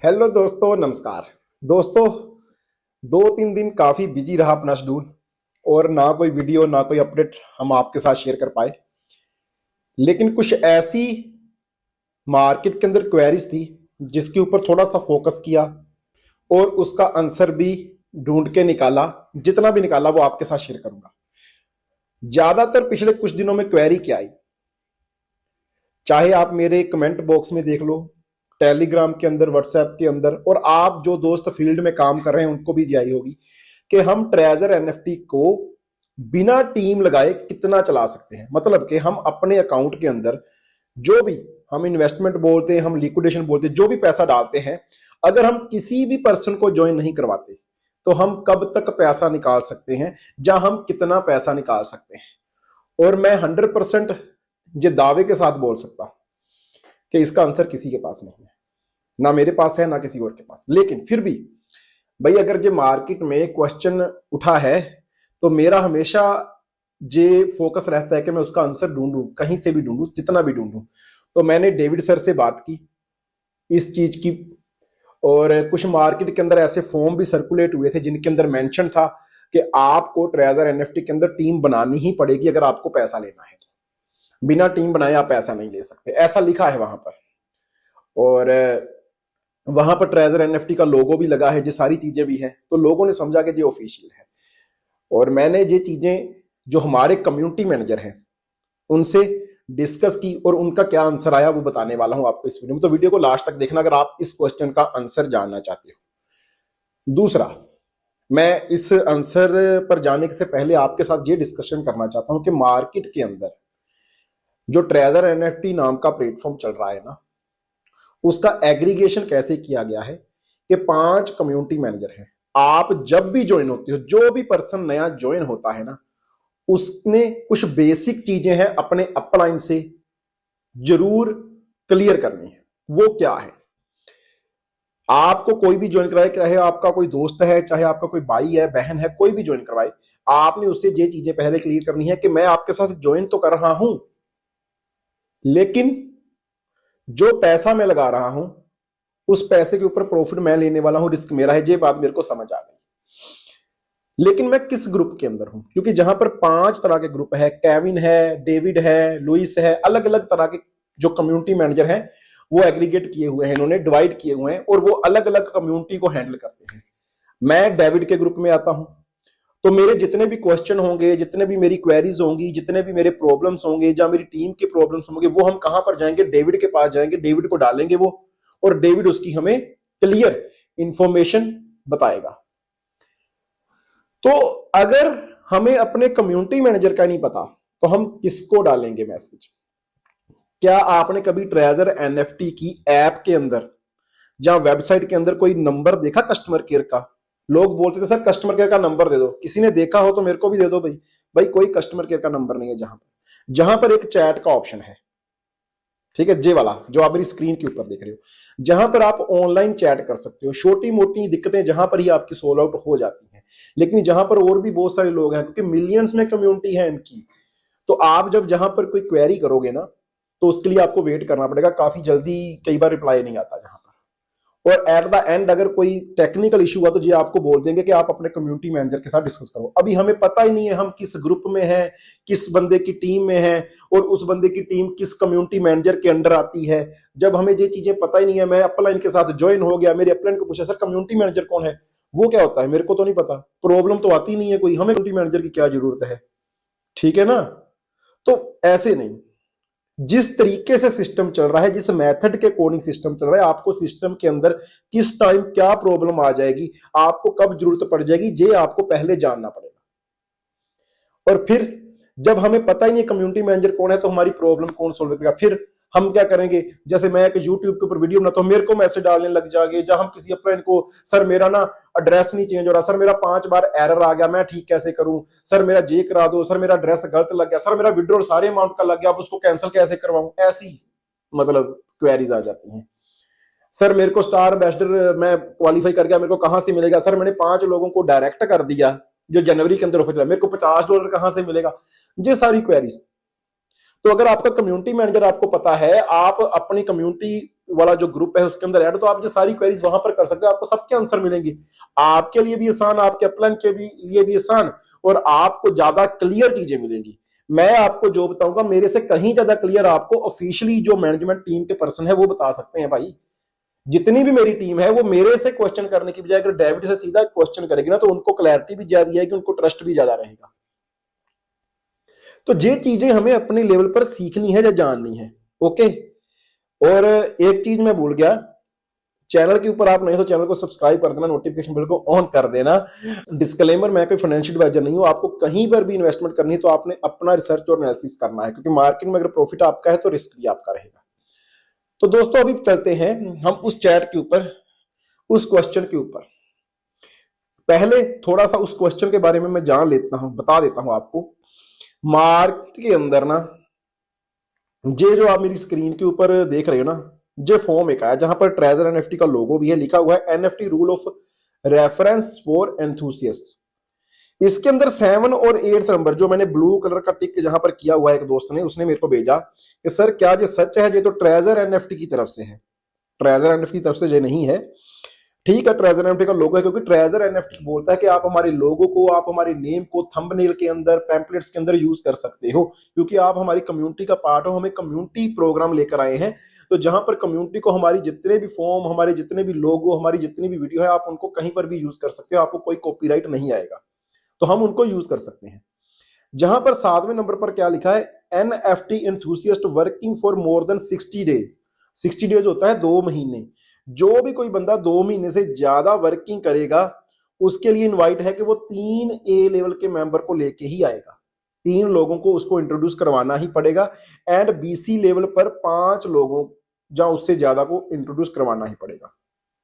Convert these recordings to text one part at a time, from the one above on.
Hello दोस्तों, नमस्कार। दोस्तों, 2-3 दिन काफी बिजी रहा अपना शेड्यूल और ना कोई वीडियो ना कोई अपडेट हम आपके साथ शेयर कर पाए। लेकिन कुछ ऐसी मार्केट के अंदर क्वेरीज थी जिसके ऊपर थोड़ा सा फोकस किया और उसका आंसर भी ढूंढ के निकाला। जितना भी निकाला वो आपके साथ शेयर करूंगा। ज्यादातर पिछले कुछ दिनों में क्वेरी क्या आई, चाहे आप मेरे कमेंट बॉक्स में देख लो, टेलीग्राम के अंदर, व्हाट्सएप के अंदर, और आप जो दोस्त फील्ड में काम कर रहे हैं उनको भी आई होगी कि हम ट्रेजर एनएफटी को बिना टीम लगाए कितना चला सकते हैं। मतलब कि हम अपने अकाउंट के अंदर जो भी हम इन्वेस्टमेंट बोलते हैं, हम लिक्विडेशन बोलते हैं, जो भी पैसा डालते हैं, अगर हम किसी भी पर्सन को ज्वाइन नहीं करवाते तो हम कब तक पैसा निकाल सकते हैं, या हम कितना पैसा निकाल सकते हैं। और मैं 100% ये दावे के साथ बोल सकता कि इसका आंसर किसी के पास नहीं है, ना मेरे पास है ना किसी और के पास। लेकिन फिर भी भाई, अगर ये मार्केट में क्वेश्चन उठा है तो मेरा हमेशा ये फोकस रहता है कि मैं उसका आंसर ढूंढूं, कहीं से भी ढूंढूं, जितना भी ढूंढूं। तो मैंने डेविड सर से बात की इस चीज की, और कुछ मार्केट के अंदर ऐसे फॉर्म भी सर्कुलेट हुए थे जिनके अंदर मेंशन था कि आपको ट्रेजर एनएफटी के अंदर टीम बनानी ही पड़ेगी अगर आपको पैसा लेना है। बिना टीम बनाए आप पैसा नहीं ले सकते, ऐसा लिखा है वहां पर। और वहां पर ट्रेजर एनएफटी का लोगो भी लगा है, ये सारी चीजें भी हैं। तो लोगों ने समझा कि ये ऑफिशियल है। और मैंने ये चीजें जो हमारे कम्युनिटी मैनेजर हैं उनसे डिस्कस की और उनका क्या आंसर आया वो बताने वाला हूं आपको इस वीडियो में। तो वीडियो को लास्ट तक देखना अगर आप इस क्वेश्चन का आंसर जानना चाहते हो। दूसरा, मैं इस आंसर पर जाने से पहले आपके साथ ये डिस्कशन करना चाहता हूं कि मार्केट के अंदर जो ट्रेजर एनएफटी नाम का प्लेटफॉर्म चल रहा है ना, उसका एग्रीगेशन कैसे किया गया है कि 5 कम्युनिटी मैनेजर हैं। आप जब भी ज्वाइन होते हो, जो भी पर्सन नया ज्वाइन होता है ना, उसने कुछ बेसिक चीजें हैं अपने अपलाइन से जरूर क्लियर करनी है। वो क्या है? आपको कोई भी ज्वाइन कराए, चाहे आपका कोई दोस्त है, चाहे आपका कोई भाई है, बहन है, कोई भी ज्वाइन करवाए, आपने उससे ये चीजें पहले क्लियर करनी है कि मैं आपके साथ ज्वाइन तो कर रहा हूं, लेकिन जो पैसा मैं लगा रहा हूं उस पैसे के ऊपर प्रॉफिट मैं लेने वाला हूं, रिस्क मेरा है। ये बात मेरे को समझ आ गई। लेकिन मैं किस ग्रुप के अंदर हूं? क्योंकि जहां पर 5 तरह के ग्रुप है, केविन है, डेविड है, लुइस है, अलग अलग तरह के जो कम्युनिटी मैनेजर हैं वो एग्रीगेट किए हुए हैं, इन्होंने डिवाइड किए हुए हैं और वो अलग अलग कम्युनिटी को हैंडल करते हैं। मैं डेविड के ग्रुप में आता हूं, तो मेरे जितने भी क्वेश्चन होंगे, जितने भी मेरी क्वेरीज होंगी, जितने भी मेरे प्रॉब्लम्स होंगे या मेरी टीम के प्रॉब्लम्स होंगे, वो हम कहां पर जाएंगे? डेविड के पास जाएंगे, डेविड को डालेंगे वो, और डेविड उसकी हमें क्लियर इंफॉर्मेशन बताएगा। तो अगर हमें अपने कम्युनिटी मैनेजर का नहीं पता तो हम किसको डालेंगे मैसेज? क्या आपने कभी ट्रेजर एनएफटी की ऐप के अंदर या वेबसाइट के अंदर कोई नंबर देखा कस्टमर केयर का? लोग बोलते थे सर कस्टमर केयर का नंबर दे दो। किसी ने देखा हो तो मेरे को भी दे दो भाई। भाई कोई कस्टमर केयर का नंबर नहीं है। जहां पर एक चैट का ऑप्शन है, ठीक है, जे वाला जो आप मेरी स्क्रीन के ऊपर देख रहे हो, जहां पर आप ऑनलाइन चैट कर सकते हो। छोटी मोटी दिक्कतें जहां पर ही आपकी सोल्व आउट हो जाती हैं, लेकिन जहां पर और भी बहुत सारे लोग हैं, क्योंकि मिलियंस में कम्युनिटी है इनकी, तो आप जब जहां पर कोई क्वेरी करोगे ना तो उसके लिए आपको वेट करना पड़ेगा। काफी जल्दी कई बार रिप्लाई नहीं आता जहां पर, और एट द एंड अगर कोई टेक्निकल इशू हुआ तो ये आपको बोल देंगे कि आप अपने कम्युनिटी मैनेजर के साथ डिस्कस करो। अभी हमें पता ही नहीं है हम किस ग्रुप में हैं, किस बंदे की टीम में हैं, और उस बंदे की टीम किस कम्युनिटी मैनेजर के अंडर आती है। जब हमें ये चीजें पता ही नहीं है, मैं अपलाइन के साथ ज्वाइन हो गया, मेरे अपलाइन को पूछा सर कम्युनिटी मैनेजर कौन है, वो क्या होता है, मेरे को तो नहीं पता, प्रॉब्लम तो आती नहीं है कोई, हमें कम्युनिटी मैनेजर की क्या जरूरत है? ठीक है ना? तो ऐसे नहीं, जिस तरीके से सिस्टम चल रहा है, जिस मेथड के अकॉर्डिंग सिस्टम चल रहा है, आपको सिस्टम के अंदर किस टाइम क्या प्रॉब्लम आ जाएगी, आपको कब जरूरत पड़ जाएगी, ये आपको पहले जानना पड़ेगा। और फिर जब हमें पता ही नहीं कम्युनिटी मैनेजर कौन है तो हमारी प्रॉब्लम कौन सोल्व करेगा? फिर हम क्या करेंगे? जैसे मैं एक यूट्यूब के ऊपर वीडियो बनाता हूं, मेरे को मैसेज डालने लग जाएंगे, जहां हम किसी अपलाइन को, सर मेरा ना एड्रेस नहीं चेंज हो रहा, सर मेरा 5 बार एरर आ गया, मैं ठीक कैसे करूं, सर मेरा जे करा दो, सर मेरा एड्रेस गलत लग गया, सर मेरा विड्रॉल सारे अमाउंट का लग गया, अब उसको कैंसिल कैसे करवाऊं? ऐसी मतलब क्वेरीज आ जाती हैं। सर मेरे को स्टार एम्बेसडर मैं क्वालिफाई कर गया, मेरे को कहां से मिलेगा? सर मैंने 5 लोगों को डायरेक्ट कर दिया जो जनवरी के अंदर ऑफर चला, मेरे को $50 कहां से मिलेगा? ये सारी क्वेरीज। तो अगर आपका कम्युनिटी मैनेजर आपको पता है, आप अपनी कम्युनिटी वाला जो ग्रुप है उसके अंदर ऐड, तो आप ये सारी क्वेरीज वहां पर कर सकते हो, आपको सबके आंसर मिलेंगे, आपके लिए भी आसान, आपके अपलाइन के लिए भी आसान, और आपको ज्यादा क्लियर चीजें मिलेंगी। मैं आपको जो बताऊंगा मेरे से कहीं ज्यादा क्लियर आपको ऑफिशियली जो मैनेजमेंट टीम के पर्सन है वो बता सकते हैं भाई। जितनी भी मेरी टीम है वो मेरे से क्वेश्चन करने की बजाय अगर डेविड से सीधा क्वेश्चन करेगी ना तो उनको क्लैरिटी भी ज्यादा आएगी, उनको ट्रस्ट भी ज्यादा रहेगा। तो ये चीजें हमें अपने लेवल पर सीखनी है या जाननी है। ओके, और एक चीज मैं भूल गया, चैनल के ऊपर आप नहीं तो चैनल को सब्सक्राइब कर देना, नोटिफिकेशन बेल को ऑन कर देना। डिस्क्लेमर, मैं कोई फाइनेंशियल एडवाइजर नहीं हूं, आपको कहीं पर भी इन्वेस्टमेंट करनी है तो आपने अपना रिसर्च और एनालिसिस करना है, क्योंकि मार्केट में अगर प्रॉफिट आपका है तो रिस्क भी आपका रहेगा। तो दोस्तों अभी चलते हैं हम उस चैट के ऊपर, उस क्वेश्चन के ऊपर। पहले थोड़ा सा उस क्वेश्चन के बारे में मैं जान लेता हूं, बता देता हूं आपको। मार्केट के अंदर ना, ये जो आप मेरी स्क्रीन के ऊपर देख रहे हो ना, ये फॉर्म एक आया जहां पर ट्रेजर एनएफटी का लोगो भी है, लिखा हुआ है NFT rule of reference for enthusiast. इसके अंदर 7 और 8 नंबर जो मैंने ब्लू कलर का टिक जहां पर किया हुआ है, एक दोस्त ने उसने मेरे को भेजा कि सर क्या ये सच है, ये तो ट्रेजर एनएफटी की तरफ से है। ट्रेजर एनएफटी की तरफ से ये नहीं है, ठीक है, ट्रेजर एनएफटी का लोगो है, क्योंकि ट्रेजर एनएफटी बोलता है कि आप हमारे लोगो को, आप हमारे नेम को थंबनेल के अंदर, पैम्पलेट्स के अंदर यूज कर सकते हो, क्योंकि आप हमारी कम्युनिटी का पार्ट हो। हमें कम्युनिटी प्रोग्राम लेकर आए हैं, तो जहां पर कम्युनिटी को हमारी जितने भी फॉर्म, हमारे जितने भी लोगो, हमारी जितनी भी वीडियो है, आप उनको कहीं पर भी यूज कर सकते हो, आपको कोई कॉपीराइट नहीं आएगा, तो हम उनको यूज कर सकते हैं। जहां पर 7वें नंबर पर क्या लिखा है, NFT enthusiast working for more than 60 days. 60 days होता है 2 महीने। जो भी कोई बंदा 2 महीने से ज्यादा वर्किंग करेगा उसके लिए इनवाइट है कि वो 3 ए लेवल के मेंबर को लेके ही आएगा, 3 लोगों को उसको इंट्रोड्यूस करवाना ही पड़ेगा, एंड बीसी लेवल पर 5 लोगों या उससे ज्यादा को इंट्रोड्यूस करवाना ही पड़ेगा।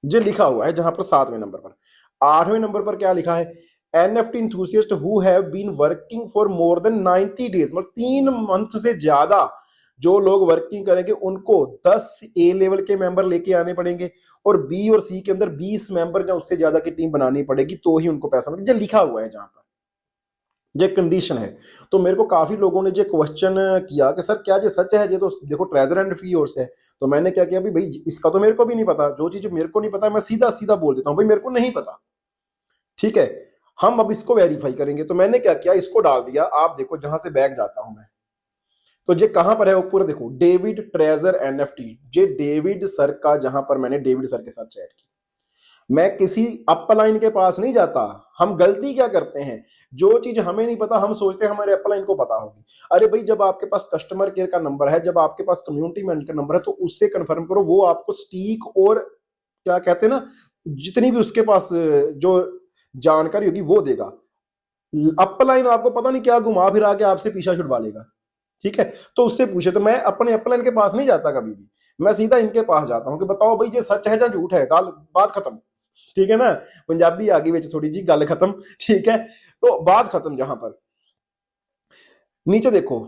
ये लिखा हुआ है जहां पर 7वें नंबर पर। 8वें नंबर पर क्या लिखा है, NFT enthusiast who have been working for more than 90 days, मतलब 3 मंथ से ज्यादा जो लोग वर्किंग करेंगे उनको 10 ए लेवल के मेंबर लेके आने पड़ेंगे, और बी और सी के अंदर 20 मेंबर या उससे ज्यादा की टीम बनानी पड़ेगी, तो ही उनको पैसा मिलेगा। ये लिखा हुआ है जहां पर, ये कंडीशन है। तो मेरे को काफी लोगों ने ये क्वेश्चन किया कि सर क्या ये सच है, ये तो देखो ट्रेजर एंड फी ओर से है। तो मैंने क्या किया, भाई इसका तो मेरे को भी नहीं पता, जो चीज मेरे को नहीं पता मैं सीधा सीधा बोल देता हूँ, भाई मेरे को नहीं पता, ठीक है, हम अब इसको वेरीफाई करेंगे। तो मैंने क्या किया, इसको डाल दिया। आप देखो जहां से बैक जाता हूं मैं, तो ये कहां पर है ऊपर देखो, डेविड ट्रेजर एनएफटी, ये डेविड सर का, जहां पर मैंने डेविड सर के साथ चैट की। मैं किसी अपलाइन के पास नहीं जाता। हम गलती क्या करते हैं, जो चीज हमें नहीं पता हम सोचते हैं हमारे अपलाइन को पता होगी। अरे भाई जब आपके पास कस्टमर केयर का नंबर है, जब आपके पास कम्युनिटी मैनेजर का नंबर है, तो उससे कंफर्म करो, वो आपको स्टीक और क्या कहते हैं ना, जितनी भी उसके पास जो जानकारी होगी वो देगा। अपलाइन आपको पता नहीं क्या घुमा फिरा के आपसे पीछा छुड़वा लेगा, ठीक है, तो उससे पूछे। तो मैं अपने अपलाइन के पास नहीं जाता कभी भी, मैं सीधा इनके पास जाता हूं कि बताओ भाई ये सच है या झूठ है, गाल बात खत्म, ठीक है ना, पंजाबी आगे विच थोड़ी जी गल खत्म, ठीक है, तो बात खत्म। जहां पर नीचे देखो,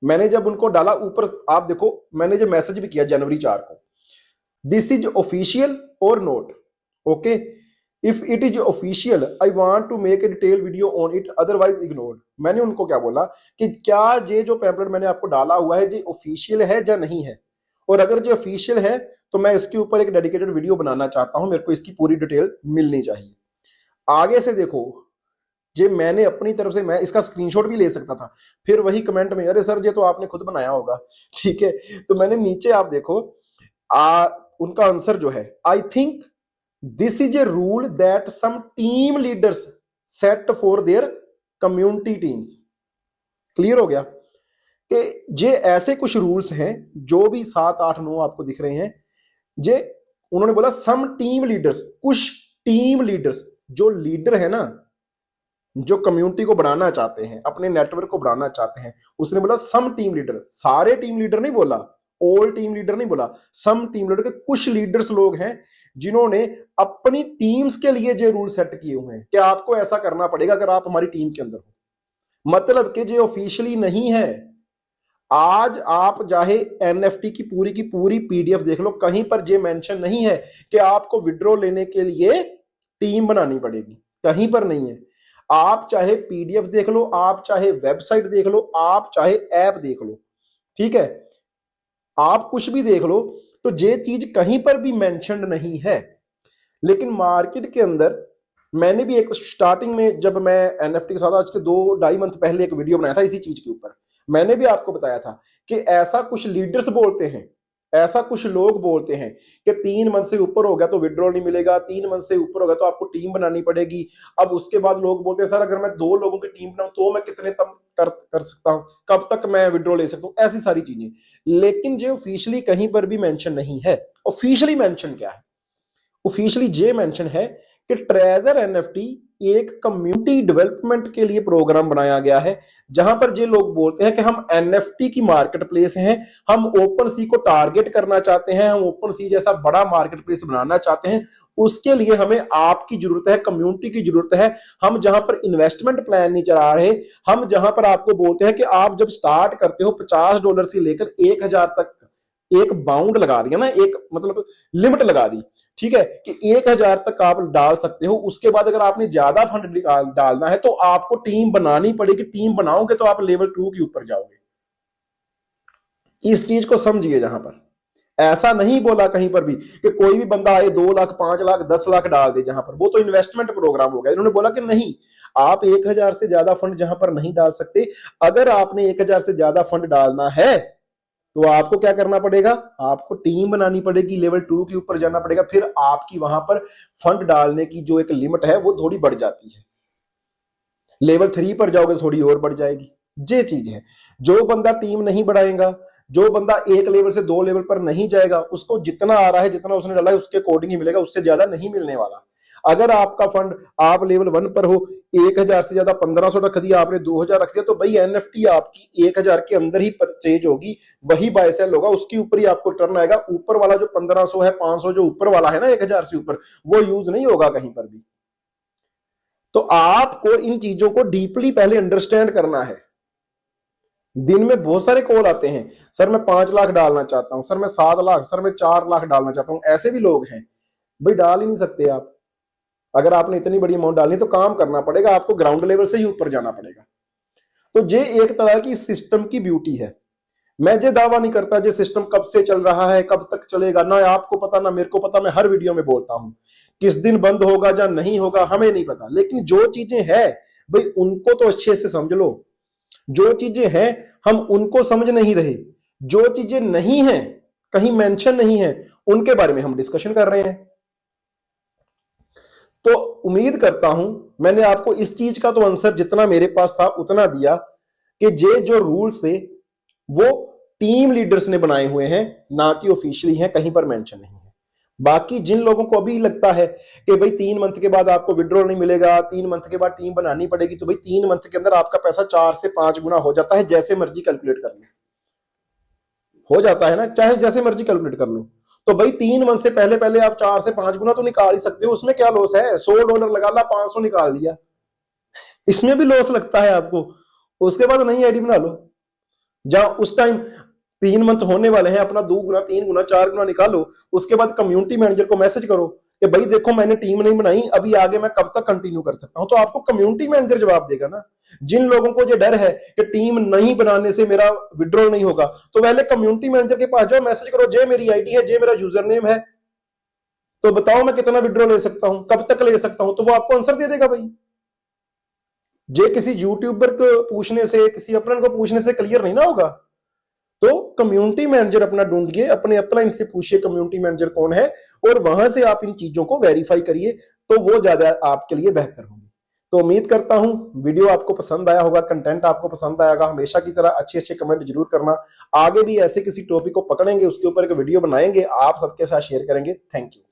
मैंने जब उनको डाला ऊपर, आप देखो मैंने जो मैसेज भी किया जनवरी 4 को, this is official or not, okay, if it is official I want to make a detail video on it, otherwise ignore. मैंने उनको क्या बोला कि क्या ये जो पैम्पलेट मैंने आपको डाला हुआ है ये ऑफिशियल है या नहीं है, और अगर ये ऑफिशियल है तो मैं इसके ऊपर एक डेडिकेटेड वीडियो बनाना चाहता हूं, मेरे को इसकी पूरी डिटेल मिलनी चाहिए। आगे से देखो, ये मैंने अपनी तरफ से, मैं इसका स्क्रीनशॉट भी ले सकता था, फिर वही कमेंट में अरे सर ये तो आपने खुद बनाया होगा, ठीक है, तो मैंने नीचे आप देखो उनका आंसर जो है, I think this is a rule that some team leaders set for their community teams. Clear हो गया कि ये ऐसे कुछ रूल्स हैं, जो भी 7, 8, 9 आपको दिख रहे हैं, ये उन्होंने बोला सम टीम लीडर्स, कुछ टीम लीडर्स, जो लीडर है ना, जो कम्युनिटी को बढ़ाना चाहते हैं, अपने नेटवर्क को बढ़ाना चाहते हैं, उसने बोला सम टीम लीडर, सारे टीम लीडर नहीं बोला, ऑल टीम लीडर नहीं बोला, सम टीम लीडर के कुछ लीडर्स लोग हैं जिन्होंने अपनी टीम्स के लिए ये रूल सेट किए हुए हैं कि आपको ऐसा करना पड़ेगा अगर आप हमारी टीम के अंदर हो। मतलब कि ये ऑफिशियली नहीं है। आज आप चाहे एनएफटी की पूरी पीडीएफ देख लो, कहीं पर ये मेंशन नहीं है कि आपको विड्रॉ लेने के लिए टीम बनानी पड़ेगी, कहीं पर नहीं है। आप चाहे पीडीएफ देख लो, आप चाहे वेबसाइट देख लो, आप चाहे ऐप देख लो, ठीक है, आप कुछ भी देख लो तो ये चीज कहीं पर भी मेंशन नहीं है। लेकिन मार्केट के अंदर मैंने भी एक स्टार्टिंग में जब मैं एनएफटी के साथ आज के 2-2.5 मंथ पहले एक वीडियो बनाया था इसी चीज के ऊपर, मैंने भी आपको बताया था कि ऐसा कुछ लीडर्स बोलते हैं, ऐसा कुछ लोग बोलते हैं कि 3 मंथ से ऊपर हो गया तो विड्रॉल नहीं मिलेगा, 3 मंथ से ऊपर हो गया तो आपको टीम बनानी पड़ेगी। अब उसके बाद लोग बोलते हैं सर अगर मैं 2 लोगों की टीम बनाऊं तो मैं कितने तक कर सकता हूं, कब तक मैं विड्रॉल ले सकता हूं, ऐसी सारी चीजें। लेकिन जो ऑफिशियली कहीं पर भी मेंशन नहीं है। ऑफिशियली मेंशन क्या है? ऑफिशियली ये मेंशन है कि ट्रेजर एनएफटी एक कम्युनिटी डेवलपमेंट के लिए प्रोग्राम बनाया गया है, जहां पर ये लोग बोलते हैं कि हम एनएफटी की मार्केट प्लेस हैं, हम ओपन सी को टारगेट करना चाहते हैं, हम ओपन सी जैसा बड़ा मार्केट प्लेस बनाना चाहते हैं। उसके लिए हमें आपकी जरूरत है, कम्युनिटी की जरूरत है। हम जहां पर इन्वेस्टमेंट प्लान नहीं चला रहे, हम जहां पर आपको बोलते हैं कि आप जब स्टार्ट करते हो $50 से लेकर 1000 तक एक बाउंड लगा दिया ना, एक मतलब लिमिट लगा दी, ठीक है, कि 1000 तक आप डाल सकते हो। उसके बाद अगर आपने ज्यादा फंड डालना है तो आपको टीम बनानी पड़ेगी। टीम बनाओगे तो आप लेवल 2 के ऊपर जाओगे। इस चीज को समझिए। जहां पर ऐसा नहीं बोला कहीं पर भी कि कोई भी बंदा आए 2 लाख 5 लाख 10 लाख डाल दे, जहां पर वो तो इन्वेस्टमेंट प्रोग्राम हो गया। इन्होंने बोला कि नहीं, आप 1000 से ज्यादा फंड जहां पर नहीं डाल सकते। अगर आपने 1000 से ज्यादा फंड डालना है तो आपको क्या करना पड़ेगा? आपको टीम बनानी पड़ेगी, लेवल 2 के ऊपर जाना पड़ेगा। फिर आपकी वहां पर फंड डालने की जो एक लिमिट है वो थोड़ी बढ़ जाती है। लेवल 3 पर जाओगे तो थोड़ी और बढ़ जाएगी। ये चीज है। जो बंदा टीम नहीं बढ़ाएगा, जो बंदा 1 लेवल से 2 लेवल पर नहीं जाएगा, उसको जितना आ रहा है, जितना उसने डाला है उसके अकॉर्डिंग ही मिलेगा, उससे ज्यादा नहीं मिलने वाला। अगर आपका फंड आप लेवल 1 पर हो, 1000 से ज्यादा 1500 रख दिया आपने, 2000 रख दिया, तो भाई एनएफटी आपकी 1000 के अंदर ही परचेज होगी, वही बाय सेल होगा, उसके ऊपर ही आपको टर्न आएगा। ऊपर वाला जो 1500 है, 500 जो ऊपर वाला है ना 1000 से ऊपर, वो यूज नहीं होगा कहीं पर भी। तो आपको इन चीजों को डीपली पहले अंडरस्टैंड करना है। दिन में बहुत सारे कॉल आते हैं, सर मैं 5 लाख डालना चाहता हूं, सर मैं 7 लाख, सर मैं 4 लाख डालना चाहता हूं। ऐसे भी लोग हैं। भाई डाल ही नहीं सकते आप। अगर आपने इतनी बड़ी अमाउंट डालनी तो काम करना पड़ेगा, आपको ग्राउंड लेवल से ही ऊपर जाना पड़ेगा। तो ये एक तरह की सिस्टम की ब्यूटी है। मैं ये दावा नहीं करता ये सिस्टम कब से चल रहा है, कब तक चलेगा, ना आपको पता ना मेरे को पता। मैं हर वीडियो में बोलता हूं किस दिन बंद होगा या नहीं होगा हमें नहीं पता, लेकिन जो चीजें हैं भाई उनको तो अच्छे से समझ लो। जो चीजें हैं हम उनको समझ नहीं रहे, जो चीजें नहीं हैं, कहीं मेंशन नहीं है, उनके बारे में हम डिस्कशन कर रहे हैं। तो उम्मीद करता हूं मैंने आपको इस चीज का तो आंसर जितना मेरे पास था उतना दिया कि ये जो रूल्स थे वो टीम लीडर्स ने बनाए हुए हैं, ना कि ऑफिशियली हैं, कहीं पर मेंशन नहीं है। बाकी जिन लोगों को अभी लगता है कि भाई 3 मंथ के बाद आपको विड्रॉल नहीं मिलेगा, 3 मंथ के बाद टीम बनानी पड़ेगी, तो भाई 3 मंथ के अंदर आपका पैसा 4 से 5 गुना हो जाता है। जैसे मर्जी कैलकुलेट कर लो, हो जाता है ना, चाहे जैसे मर्जी कैलकुलेट कर लो। तो भाई 3 मंथ से पहले पहले आप 4 से 5 गुना तो निकाल ही सकते हो। उसमें क्या लॉस है? $100 लगा ला, 500 निकाल लिया, इसमें भी लॉस लगता है आपको? उसके बाद नई आईडी बना लो। जहां उस टाइम 3 मंथ होने वाले हैं, अपना 2 गुना 3 गुना 4 गुना निकालो। उसके बाद कम्युनिटी मैनेजर को मैसेज करो कि भाई देखो मैंने टीम नहीं बनाई, अभी आगे मैं कब तक कंटिन्यू कर सकता हूं। तो आपको कम्युनिटी मैनेजर जवाब देगा ना। जिन लोगों को ये डर है कि टीम नहीं बनाने से मेरा विड्रॉल नहीं होगा, तो पहले कम्युनिटी मैनेजर के पास जाओ, मैसेज करो जे मेरी आईडी है, जे मेरा यूजर नेम है, तो बताओ मैं कितना विड्रॉल ले सकता हूं, कब तक ले सकता हूं। तो वो आपको आंसर दे देगा। भाई जे किसी यूट्यूबर को पूछने से, किसी अपने को पूछने से क्लियर नहीं ना होगा। तो कम्युनिटी मैनेजर अपना ढूंढिए, अपने अपलाइन से पूछिए कम्युनिटी मैनेजर कौन है, और वहां से आप इन चीजों को वेरीफाई करिए, तो वो ज्यादा आपके लिए बेहतर होगी। तो उम्मीद करता हूं वीडियो आपको पसंद आया होगा, कंटेंट आपको पसंद आएगा। हमेशा की तरह अच्छे अच्छे कमेंट जरूर करना। आगे भी ऐसे किसी टॉपिक को पकड़ेंगे, उसके ऊपर एक वीडियो बनाएंगे, आप सबके साथ शेयर करेंगे। Thank you.